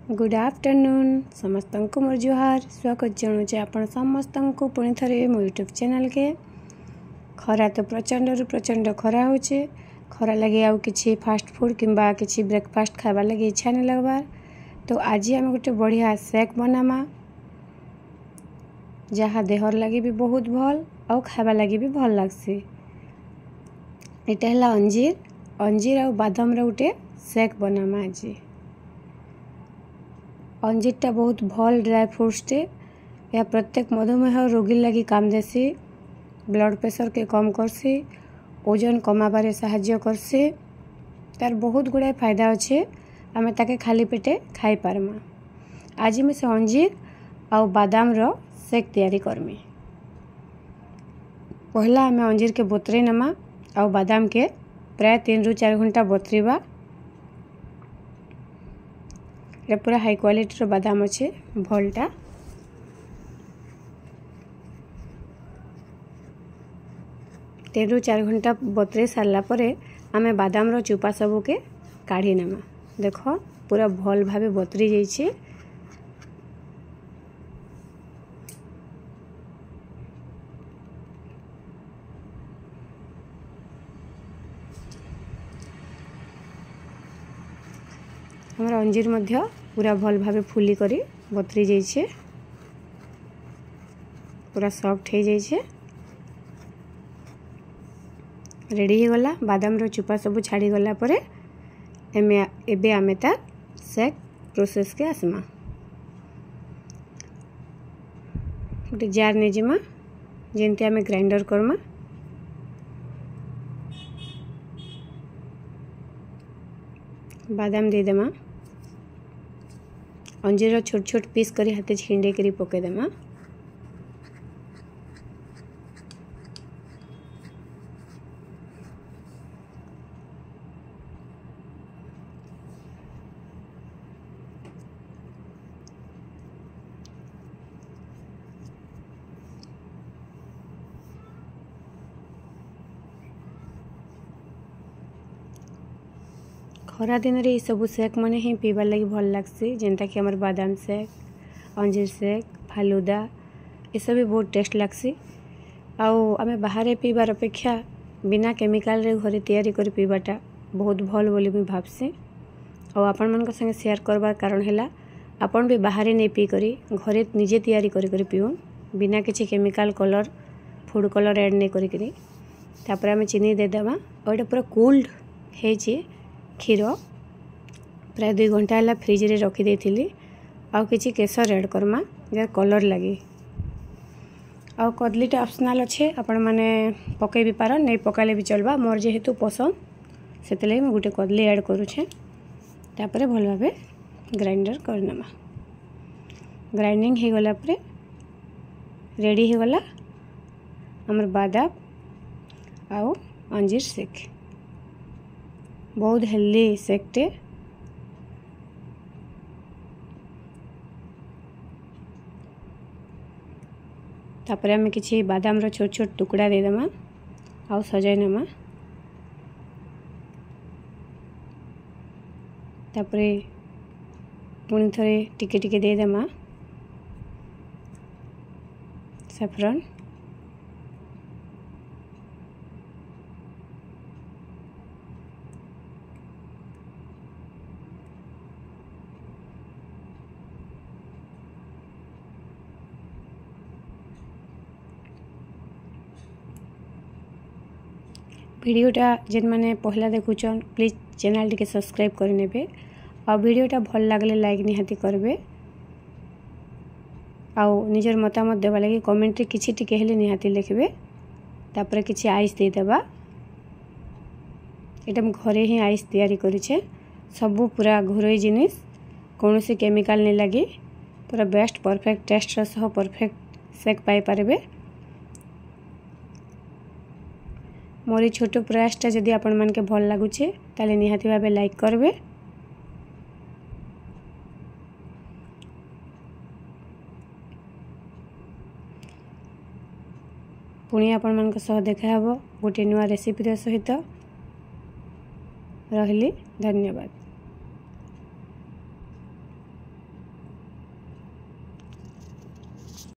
Good afternoon समस्त को मोर जुहार स्वागत जनाऊे आपण समस्त को पुणी थे मो यूट्यूब चैनल के। खरा तो प्रचंड खरा होचे। खरा लगे आउ किछि फास्ट फूड किंबा किछि ब्रेकफास्ट खावा लगे इच्छा नहीं लगवार। तो आज आम गोटे बढ़िया शेक बनामा जहाँ देहर लगे भी बहुत भल आउ खावा लगे भी भल लगसी। एटा है अंजीर आउ बादाम गोटे शेक बनामा। आज अंजीरटा बहुत भल ड्राई फ्रूट्सटे। यह प्रत्येक मधुमेह रोगी लगी काम देसी। ब्लड प्रेशर के कम करसी, ओजन कमाबारे साहाय्य करसी। तार बहुत गुड़ाए फायदा अच्छे। आमे ताके खाली पेटे खाई पारमा। आज मैं से अंजीर आउ बादाम रो शेक तैयारी करमी। पहला आमे अंजीर के बतरे नमा आउ बादाम के प्राय 3 ରୁ 4 घंटा बतरीबा। ये पूरा हाई क्वालिटी रो बादाम अच्छे भलटा। 3 ରୁ 4 घंटा बतरे सारला परे आमे बादाम रो चुपा सबू के काढ़ी नेमा। देखो पूरा भल भावे बतरी जाइए। हमारा अंजीर मध्य पूरा भल भावे फुली करी बतरी जाइए। पूरा सॉफ्ट हो जाइए। रेडी हो गला। बादाम रो चुपा सब छाड़ी गला परे एबे आमे तार शेक प्रोसेस के आसमा। गोटे जार ने जिमा जेंती आमे ग्राइंडर करमा। बादाम दे देमा। अंजीर छोट छोट पीस करी हाथे छिंडे करी पके देमा। खरा दिन रे सब शेक मने ही पीबार लगी भल लगसी। जेनता कि हमर बादाम शेक, अंजीर शेक, फालुदा ये सब भी बहुत टेस्ट लगसी। आउ आमे बाहर पीबार अपेक्षा बिना केमिकल रे घरे तैयारी कर पीबाटा बहुत भल बोली मुझे भावसी। और आपण मन संगे शेयर करबार कारण हैला आपण भी बाहर नहीं पी करी घरे निजे तैयारी कर पीऊँ बिना किसी chemical colour food colour add नहीं करी। तापर आमे चीनी दे देबा। और पूरा कोल्ड है क्षीर प्राय 2 घंटा है फ्रिज रे रखी देथिली। आउ किछि केसर ऐड करमा जार कलर लगी। आउ कदलीटा ऑप्शनल अच्छे आपण माने पकई भी पार नहीं पकाले भी चलबा। मोर जेहेतु पसंद से मैं गोटे कदली ऐड करुछे। तापरे भल भावे ग्राइंडर करनेमा। ग्राइंडिंग हो गला परे रेडी हो गला हमर बादाम आउ अंजीर शेक। बहुत हेल्दी शेकटे। तापर आमे किछि बादाम रो छोट छोट टुकड़ा दे देमा आउ सजाई नेमा। तापरे पुणी थरे टिके टिके दे देमा सैफरन। वीडियोटा जेन मैंने पहला देखुचन प्लीज चैनल टी सब्सक्राइब करने। और वीडियोटा भल लगले लाइक निहाती करबे। आउ निजर मतामत देवा लगी कमेंट रे किछि टिके हेले निहाती लिखबे। तापर किछि आइस दे देबा। एटा हम घरे ही आइस तैयारी करिछे। सब पूरा घरोई जिनिस कौन से केमिकल नहीं लगी। पूरा बेस्ट परफेक्ट टेस्ट सह परफेक्ट शेक पाई पारबे। मोरी छोटो प्रयासटा जदि आपण मन के भल लगुचे ताले निहाती भावे लाइक करबे। पुणी आपण मन सह देखा हबो गोटे नुआ रेसिपी सहित। रहिली धन्यवाद।